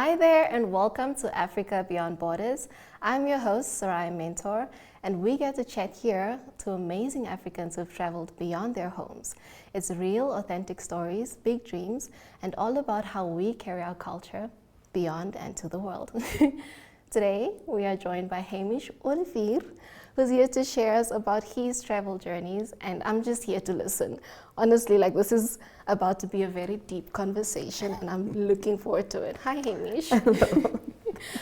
Hi there and welcome to Africa Beyond Borders. I'm your host, Sarai Mentor, and we get to chat here to amazing Africans who've traveled beyond their homes. It's real, authentic stories, big dreams, and all about how we carry our culture beyond and to the world. Today, we are joined by Haymich Oliver, who's here to share us about his travel journeys, and I'm just here to listen. Honestly, this is about to be a very deep conversation, and I'm looking forward to it. Hi, Haymich. Hello.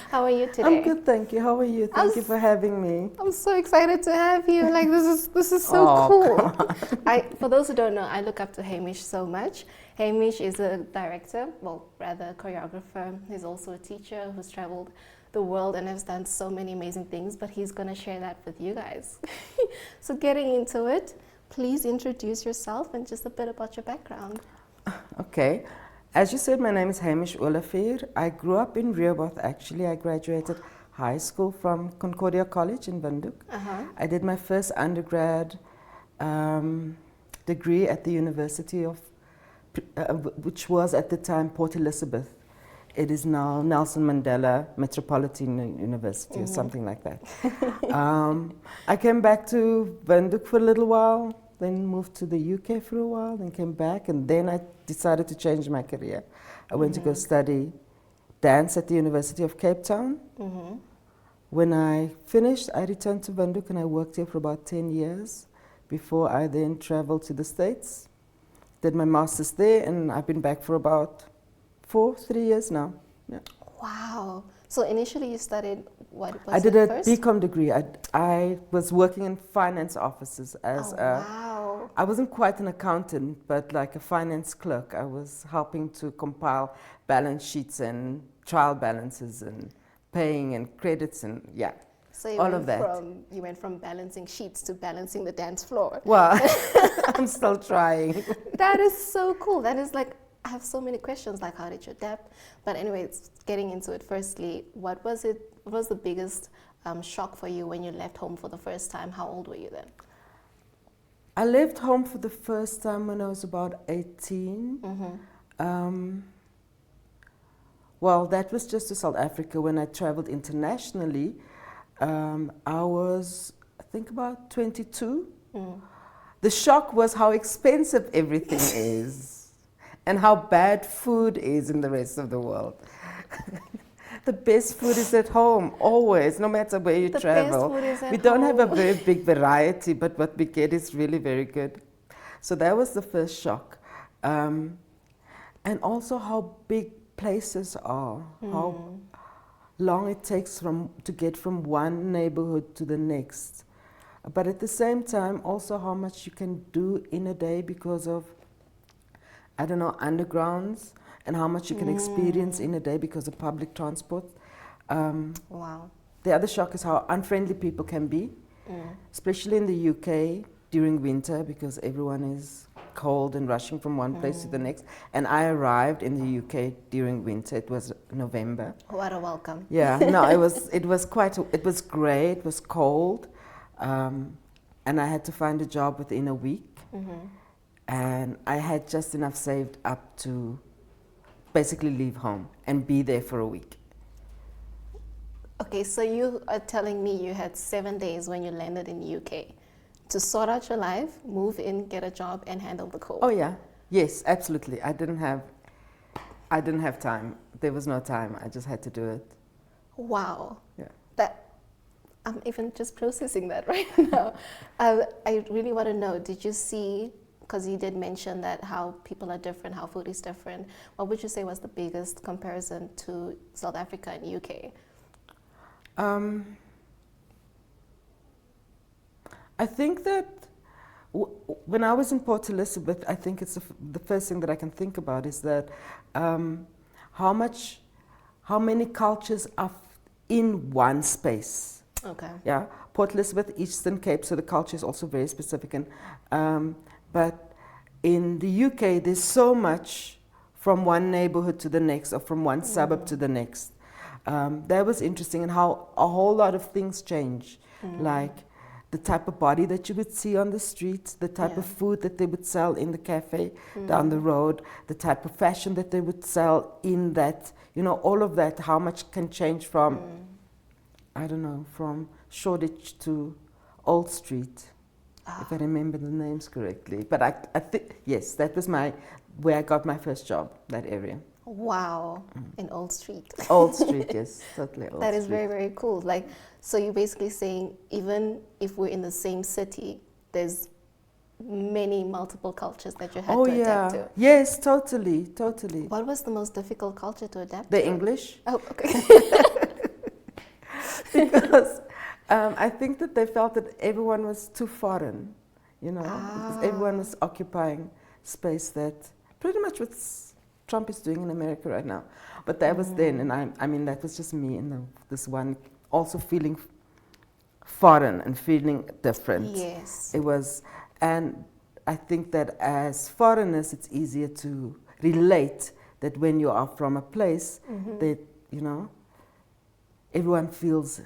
How are you today? I'm good, thank you. How are you? Thank you for having me. I'm so excited to have you. This is so cool. For those who don't know, I look up to Haymich so much. Haymich is a director, a choreographer. He's also a teacher who's traveled the world and has done so many amazing things, but he's going to share that with you guys. So getting into it, please introduce yourself and just a bit about your background. Okay. As you said, my name is Haymich Oliver. I grew up in Rehoboth, actually. I graduated high school from Concordia College in Windhoek. I did my first undergrad degree at the University of, which was at the time Port Elizabeth. It is now Nelson Mandela Metropolitan University or something like that. I came back to Windhoek for a little while, then moved to the UK for a while, then came back, and then I decided to change my career. I went to go study dance at the University of Cape Town. When I finished, I returned to Windhoek and I worked here for about 10 years before I then traveled to the States. Did my master's there, and I've been back for about 3 years now. Yeah. Wow. So initially you studied what was I did it a first? BCom degree. I was working in finance offices as wow. I wasn't quite an accountant, but like a finance clerk. I was helping to compile balance sheets and trial balances and paying and credits and So all of that. You went from balancing sheets to balancing the dance floor. Well, I'm still trying. That is so cool. That is I have so many questions, how did you adapt? But anyways, getting into it, firstly, what was the biggest shock for you when you left home for the first time? How old were you then? I left home for the first time when I was about 18. Well, that was just to South Africa. When I traveled internationally, I was, I think, about 22. The shock was how expensive everything is. And how bad food is in the rest of the world. The best food is at home, always, no matter where you travel. Best food is at we don't have a home. very big variety, but what we get is really very good. So that was the first shock. And also how big places are, how long it takes to get from one neighborhood to the next. But at the same time, also how much you can do in a day because of undergrounds, and how much you can experience in a day because of public transport. Wow. The other shock is how unfriendly people can be, especially in the UK during winter because everyone is cold and rushing from one place to the next. And I arrived in the UK during winter. It was November. What a welcome. Yeah, no, it was great. It was cold, and I had to find a job within a week. And I had just enough saved up to basically leave home and be there for a week. Okay, so you are telling me you had 7 days when you landed in the UK to sort out your life, move in, get a job, and handle the cold. Oh yeah, yes, absolutely. I didn't have time. There was no time. I just had to do it. Wow. Yeah. I'm even just processing that right now. I really want to know, did you see, because you did mention that how people are different, how food is different, what would you say was the biggest comparison to South Africa and UK? I think that when I was in Port Elizabeth, I think it's the first thing that I can think about is that how many cultures are in one space. Okay. Yeah, Port Elizabeth, Eastern Cape, so the culture is also very specific. And but in the UK, there's so much from one neighborhood to the next, or from one suburb to the next. That was interesting, and how a whole lot of things change. Like the type of body that you would see on the street, the type of food that they would sell in the cafe down the road, the type of fashion that they would sell in that, you know, all of that, how much can change from, I don't know, from Shoreditch to Old Street, if I remember the names correctly. But I think, yes, that was where I got my first job, that area. Wow, in Old Street. Old Street, yes, totally Old That is Street. very, very cool. Like, so you're basically saying even if we're in the same city, there's multiple cultures that you had to adapt to. Yes, totally, totally. What was the most difficult culture to adapt to? The English. Oh, okay. Because I think that they felt that everyone was too foreign, you know, because everyone was occupying space that pretty much what Trump is doing in America right now. But that was then, and I mean, that was just me in this one, also feeling foreign and feeling different. Yes. It was, and I think that as foreigners, it's easier to relate that when you are from a place that, you know, everyone feels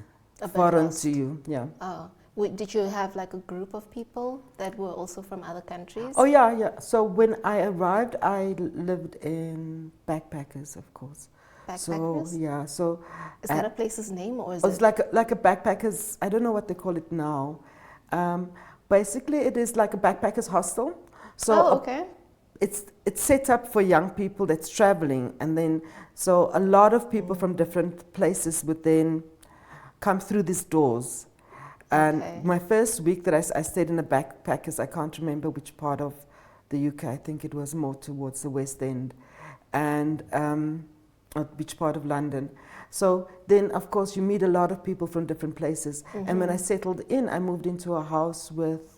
foreign to you. Yeah. Oh. Did you have like a group of people that were also from other countries? Oh yeah, yeah. So when I arrived, I lived in Backpackers, of course. Backpackers? So yeah, so is that a place's name or is it's like a backpackers. I don't know what they call it now. Basically, it is like a backpackers hostel. So okay. It's set up for young people that's traveling, and then so a lot of people from different places would then come through these doors. And my first week that I stayed in the backpackers, I can't remember which part of the UK. I think it was more towards the West End, and which part of London. So then, of course, you meet a lot of people from different places. And when I settled in, I moved into a house with,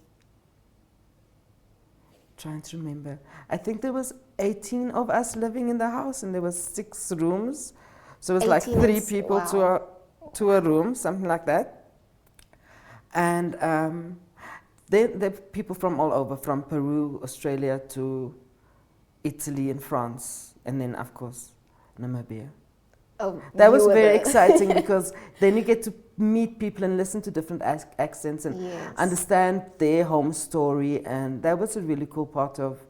trying to remember, I think there was 18 of us living in the house, and there was 6 rooms. So it was like 3 people to a room, something like that. And there are people from all over, from Peru, Australia to Italy and France, and then, of course, Namibia. Oh, that was very exciting because then you get to meet people and listen to different accents and understand their home story, and that was a really cool part of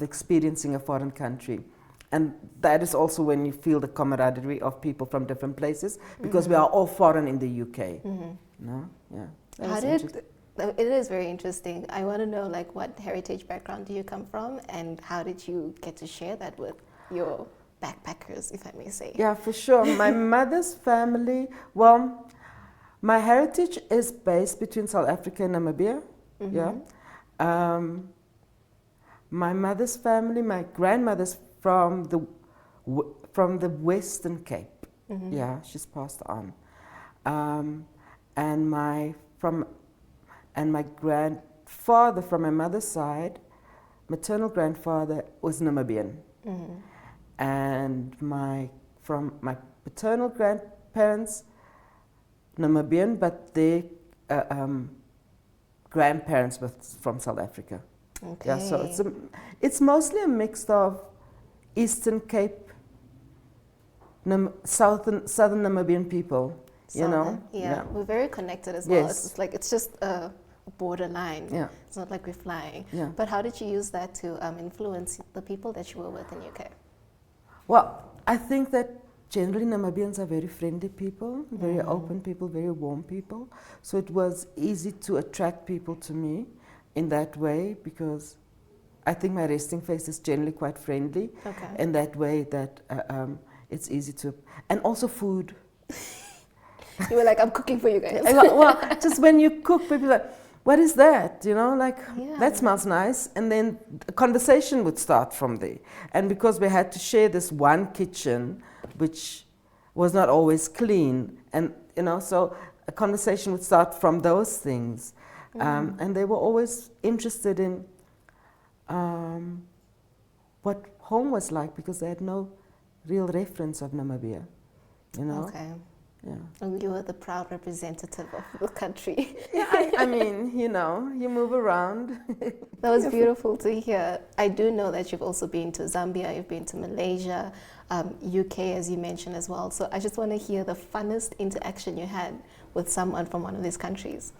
experiencing a foreign country. And that is also when you feel the camaraderie of people from different places, because we are all foreign in the UK. No? Yeah. It is very interesting. I want to know, like, what heritage background do you come from, and how did you get to share that with your backpackers, if I may say? Yeah, for sure. My mother's family, well, my heritage is based between South Africa and Namibia. Yeah. My mother's family, my grandmother's from the Western Cape. Yeah, she's passed on. And my grandfather from my mother's side, maternal grandfather, was Namibian. And from my paternal grandparents, Namibian, but their grandparents were from South Africa. Okay. Yeah, so it's mostly a mix of Eastern Cape, Southern Namibian people. You know, yeah, we're very connected as well. It's just a borderline. Yeah. It's not like we're flying. Yeah. But how did you use that to influence the people that you were with in UK? Well, I think that generally Namibians are very friendly people, very open people, very warm people. So it was easy to attract people to me in that way, because I think my resting face is generally quite friendly. Okay. In that way that it's easy to, and also food. You were like, I'm cooking for you guys. Well, just when you cook, people are like, what is that? You know, like, that smells nice. And then a conversation would start from there. And because we had to share this one kitchen, which was not always clean, and, you know, so a conversation would start from those things. And they were always interested in what home was like, because they had no real reference of Namibia, you know. Okay. Yeah. And you were the proud representative of the country. Yeah, I mean, you know, you move around. That was beautiful to hear. I do know that you've also been to Zambia, you've been to Malaysia, UK, as you mentioned as well. So I just want to hear the funnest interaction you had with someone from one of these countries.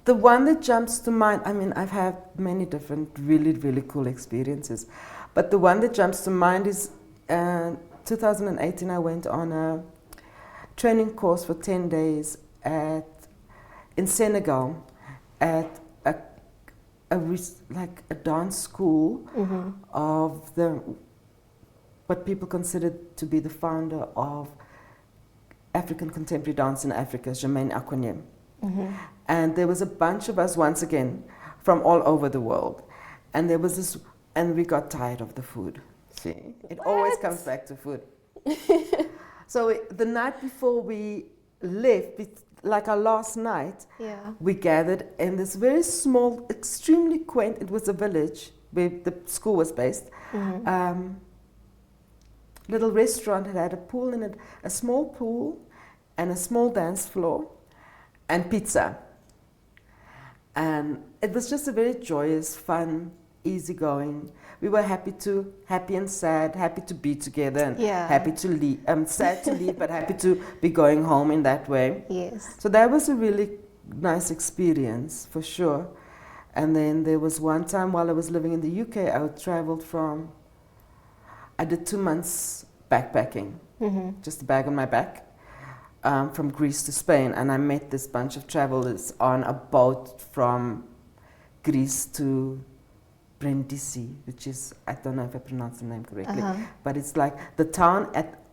The one that jumps to mind, I mean, I've had many different really, really cool experiences, but the one that jumps to mind is 2018 I went on a training course for 10 days in Senegal at like a dance school of what people considered to be the founder of African contemporary dance in Africa, Germaine Acognem. And there was a bunch of us, once again, from all over the world. And there was this, and we got tired of the food. See, it always comes back to food. So the night before we left, like our last night, we gathered in this very small, extremely quaint, it was a village where the school was based. Little restaurant, it had a pool in it, a small pool and a small dance floor and pizza. And it was just a very joyous, fun, easygoing. We were happy and sad, happy to be together, and happy to leave. Sad to leave, but happy to be going home in that way. Yes. So that was a really nice experience, for sure. And then there was one time while I was living in the UK, I did 2 months backpacking, just a bag on my back. From Greece to Spain, and I met this bunch of travelers on a boat from Greece to Brindisi, which is, I don't know if I pronounced the name correctly, but it's like the town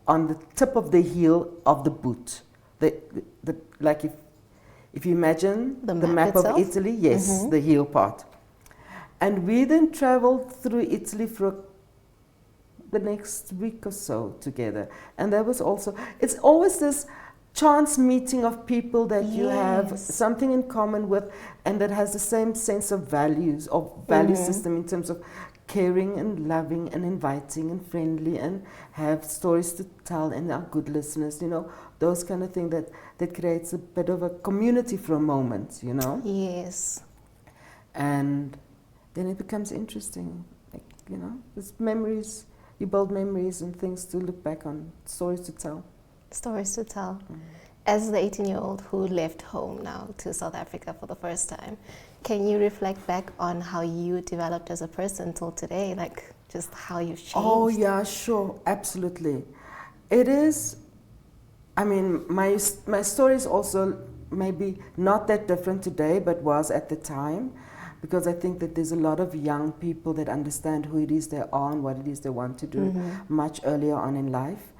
on the tip of the heel of the boot. Like if you imagine the map of Italy, yes, the heel part. And we then traveled through Italy for the next week or so together. And there was also, it's always this chance meeting of people that you have something in common with, and that has the same sense of values or value system in terms of caring and loving and inviting and friendly and have stories to tell and are good listeners, you know, those kind of things that creates a bit of a community for a moment, you know. Yes. And then it becomes interesting, like, you know, there's memories, you build memories and things to look back on, stories to tell. Stories to tell. As the 18-year-old who left home now to South Africa for the first time, can you reflect back on how you developed as a person till today, like just how you've changed? Oh yeah, sure, absolutely. It is, I mean, my story is also maybe not that different today, but was at the time, because I think that there's a lot of young people that understand who it is they are and what it is they want to do much earlier on in life.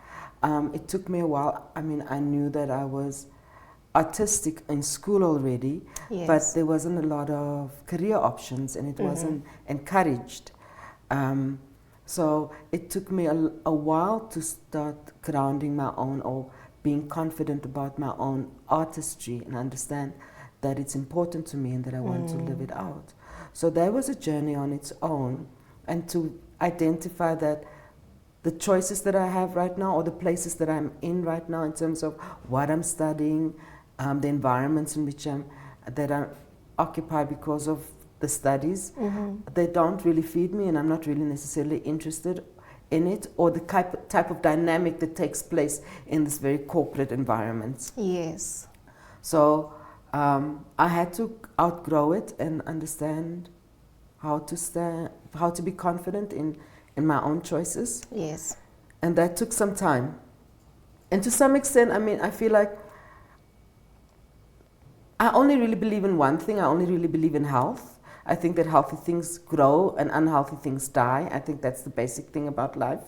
It took me a while. I mean, I knew that I was artistic in school already, but there wasn't a lot of career options and it wasn't encouraged. So it took me a while to start grounding my own or being confident about my own artistry and understand that it's important to me and that I want to live it out. So that was a journey on its own, and to identify that the choices that I have right now or the places that I'm in right now in terms of what I'm studying, the environments in which I'm occupied because of the studies, they don't really feed me and I'm not really necessarily interested in it, or the type of dynamic that takes place in this very corporate environment. Yes. So I had to outgrow it and understand how to be confident in my own choices. Yes. And that took some time. And to some extent, I mean, I feel like I only really believe in one thing. I only really believe in health. I think that healthy things grow and unhealthy things die. I think that's the basic thing about life.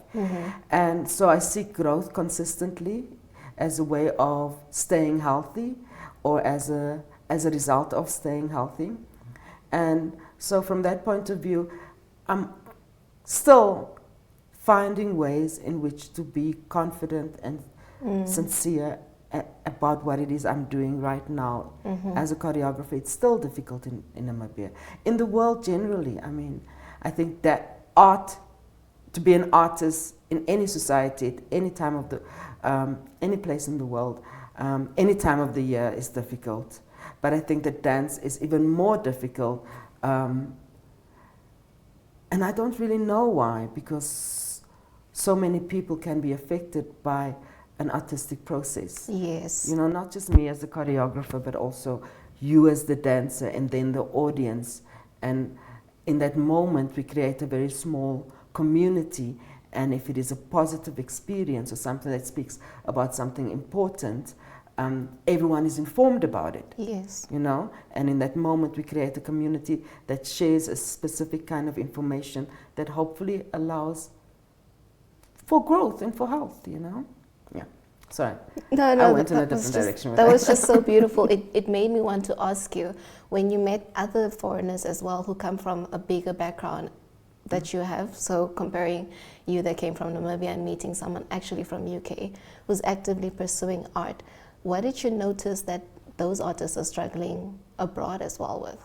And so I seek growth consistently as a way of staying healthy, or as a result of staying healthy. And so from that point of view, I'm still finding ways in which to be confident and sincere about what it is I'm doing right now as a choreographer. It's still difficult in Namibia. In the world generally, I mean, I think that to be an artist in any society, at any time of any place in the world, any time of the year is difficult. But I think that dance is even more difficult. And I don't really know why, because so many people can be affected by an artistic process. Yes. You know, not just me as the choreographer, but also you as the dancer, and then the audience. And in that moment, we create a very small community. And if it is a positive experience or something that speaks about something important, everyone is informed about it. Yes. You know, and in that moment, we create a community that shares a specific kind of information that hopefully allows for growth and for health, you know? Yeah. Sorry. No, I went in a different direction with that was just so beautiful. It made me want to ask you, when you met other foreigners as well who come from a bigger background that you have, so comparing you that came from Namibia and meeting someone actually from UK who's actively pursuing art, what did you notice that those artists are struggling abroad as well with?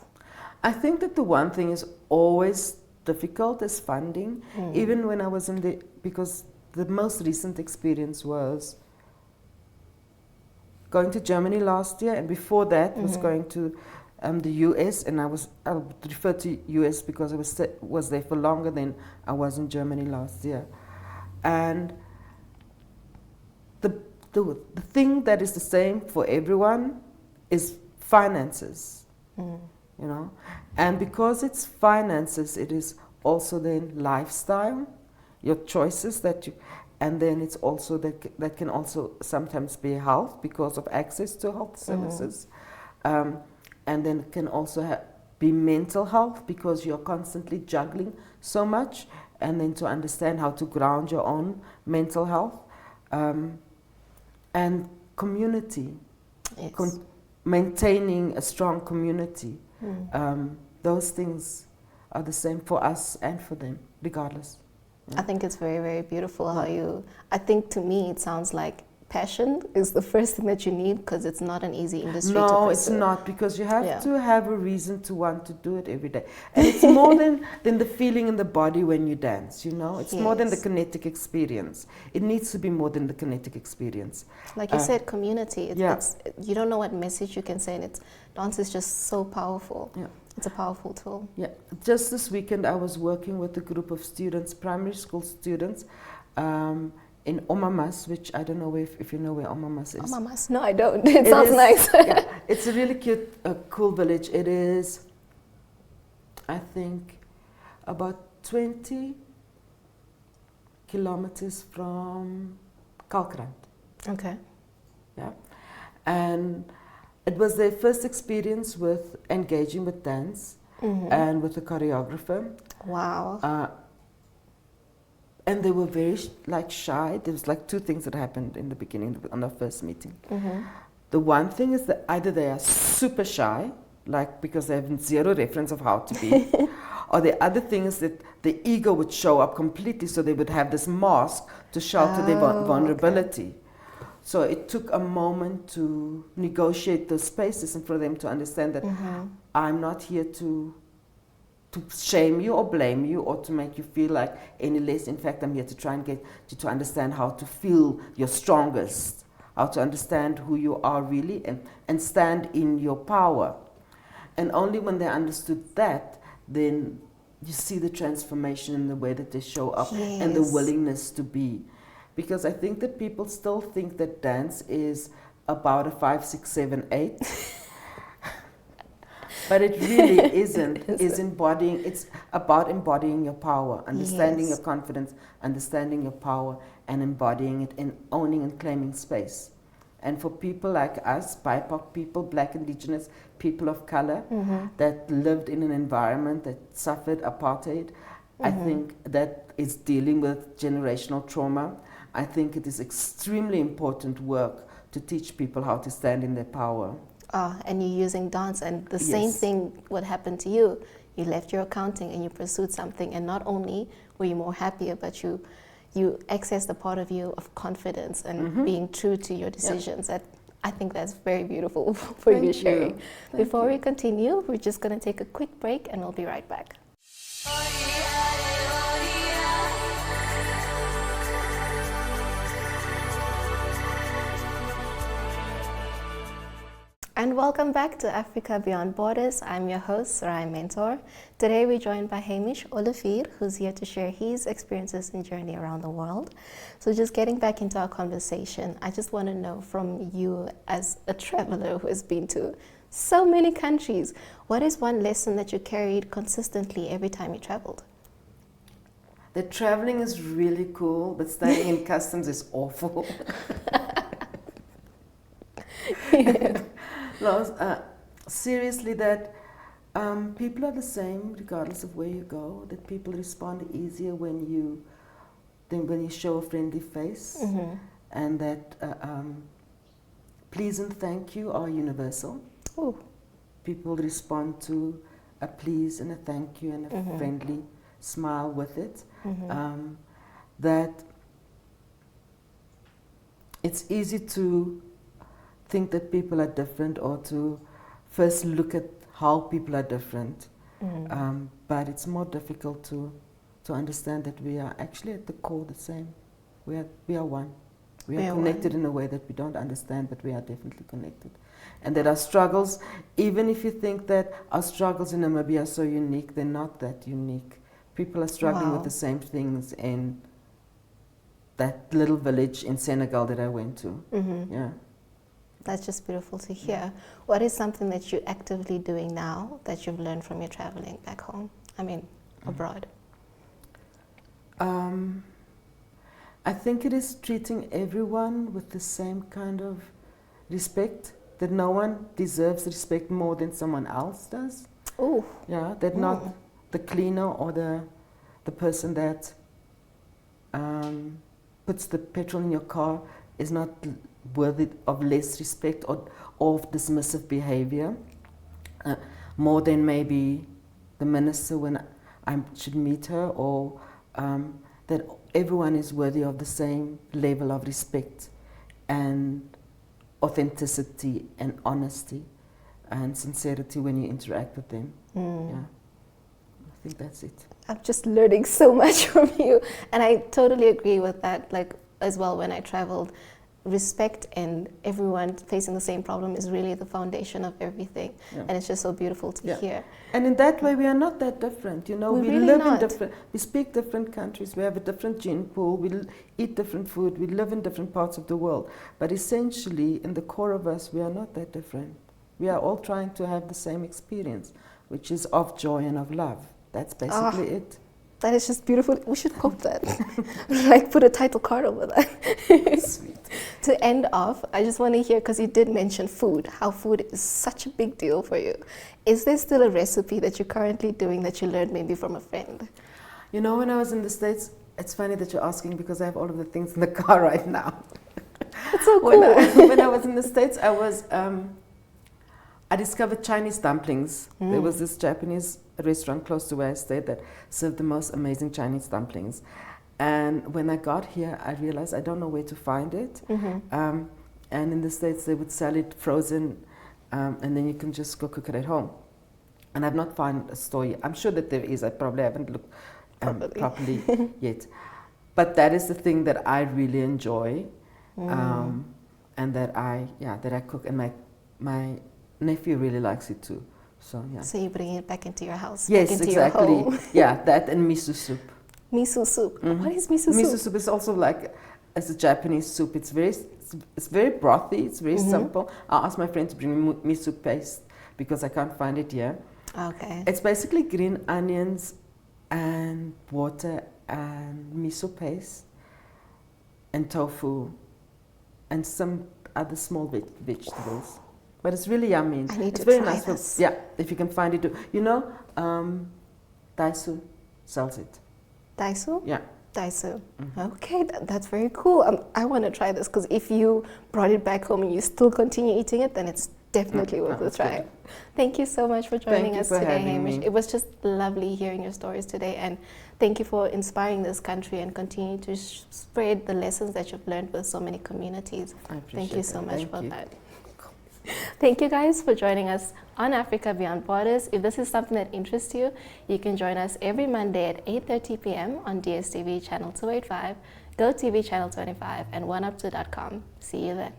I think that the one thing is always difficult is funding. Even when I was because the most recent experience was going to Germany last year, and before that was going to the US, and I refer to US because I was there for longer than I was in Germany last year. And the thing that is the same for everyone is finances, you know. And because it's finances, it is also then lifestyle, your choices that you, and then it's also that can also sometimes be health because of access to health services. And then it can also be mental health because you're constantly juggling so much, and then to understand how to ground your own mental health. And community, Yes. maintaining a strong community. Those things are the same for us and for them, regardless. I think it's very, very beautiful how I think to me it sounds like passion is the first thing that you need, because it's not an easy industry to pursue. No, it's not, because you have to have a reason to want to do it every day. And it's more than the feeling in the body when you dance, you know? It's more than the kinetic experience. It needs to be more than the kinetic experience. Like you said, community. It's, you don't know what message you can say, and dance is just so powerful. Yeah. It's a powerful tool. Yeah. Just this weekend I was working with a group of students, primary school students, in Omamas, which I don't know if you know where Omamas is. Omamas? No, I don't. It sounds nice. Yeah, it's a really cute, cool village. It is, I think, about 20 kilometers from Kalkrand. Okay. Yeah, and it was their first experience with engaging with dance and with a choreographer. Wow. And they were very shy. There was two things that happened in the beginning on our first meeting. The one thing is that either they are super shy, because they have zero reference of how to be, or the other thing is that the ego would show up completely, so they would have this mask to shelter their vulnerability. Okay. So it took a moment to negotiate those spaces and for them to understand that I'm not here to shame you or blame you or to make you feel like any less. In fact, I'm here to try and get you to understand how to feel your strongest, how to understand who you are really and stand in your power. And only when they understood that, then you see the transformation in the way that they show up and the willingness to be. Because I think that people still think that dance is about a 5, 6, 7, 8. But it really isn't. It's about embodying your power, understanding your confidence, understanding your power, and embodying it and owning and claiming space. And for people like us, BIPOC people, Black, Indigenous, people of color, that lived in an environment that suffered apartheid, I think that is dealing with generational trauma. I think it is extremely important work to teach people how to stand in their power. And you're using dance, and the same thing would happen to you. You left your accounting and you pursued something, and not only were you more happier, but you accessed the part of you of confidence and being true to your decisions. That I think that's very beautiful for you sharing. Before we continue, we're just going to take a quick break, and we'll be right back. And welcome back to Africa Beyond Borders. I'm your host, Sarai Mentor. Today we're joined by Haymich Oliver, who's here to share his experiences and journey around the world. So just getting back into our conversation, I just want to know from you as a traveler who has been to so many countries, what is one lesson that you carried consistently every time you traveled? The traveling is really cool, but staying in customs is awful. Yeah. No, seriously, that people are the same regardless of where you go. That people respond easier when you show a friendly face, and that please and thank you are universal. Ooh. People respond to a please and a thank you and a friendly smile with it. That it's easy to think that people are different or to first look at how people are different. But it's more difficult to understand that we are actually at the core the same. We are one. We are connected in a way that we don't understand, but we are definitely connected. And that our struggles, even if you think that our struggles in Namibia are so unique, they're not that unique. People are struggling with the same things in that little village in Senegal that I went to. Yeah. That's just beautiful to hear. What is something that you're actively doing now that you've learned from your traveling back home? I mean, abroad. I think it is treating everyone with the same kind of respect, that no one deserves respect more than someone else does. Oh. Yeah, that not the cleaner or the person that puts the petrol in your car is not worthy of less respect or of dismissive behavior, more than maybe the minister when I should meet her, or that everyone is worthy of the same level of respect and authenticity and honesty and sincerity when you interact with them. Yeah, I think that's it. I'm just learning so much from you, and I totally agree with that. Like as well, when I traveled, respect and everyone facing the same problem is really the foundation of everything, and it's just so beautiful to hear. And in that way, we are not that different. You know, we really live not. in different. We speak different countries. We have a different gene pool. We eat different food. We live in different parts of the world. But essentially, in the core of us, we are not that different. We are all trying to have the same experience, which is of joy and of love. That's basically it. That is just beautiful. We should quote that. Like put a title card over that. Sweet. To end off, I just want to hear, because you did mention food, how food is such a big deal for you. Is there still a recipe that you're currently doing that you learned maybe from a friend? You know, when I was in the States, it's funny that you're asking because I have all of the things in the car right now. That's so cool. When I was in the States, I discovered Chinese dumplings. There was this Japanese restaurant close to where I stayed that served the most amazing Chinese dumplings. And when I got here, I realized I don't know where to find it. And in the States, they would sell it frozen, and then you can just go cook it at home. And I've not found a store yet. I'm sure that there is. I probably haven't looked properly yet. But that is the thing that I really enjoy, and that I cook. And my nephew really likes it too. So yeah. So you bring it back into your house. Yes, back into exactly. Your home. Yeah, that and miso soup. Miso soup. What is miso soup? Miso soup is also like as a Japanese soup. It's very brothy. It's very simple. I asked my friend to bring me miso paste because I can't find it here. Okay. It's basically green onions and water and miso paste and tofu and some other small vegetables. But it's really yummy. I need it's to very try nice. this. Yeah, if you can find it. You know, Daisu sells it. Daisu? Yeah. Daisu. Okay, that's very cool. I want to try this because if you brought it back home and you still continue eating it, then it's definitely worth a try. Good. Thank you so much for joining us today, Haymich. Me. It was just lovely hearing your stories today, and thank you for inspiring this country and continue to spread the lessons that you've learned with so many communities. I appreciate Thank you so that. much Thank for you. that. Thank you guys for joining us on Africa Beyond Borders. If this is something that interests you, you can join us every Monday at 8:30 p.m. on DSTV channel 285, GoTV channel 25, and 1up2.com. See you then.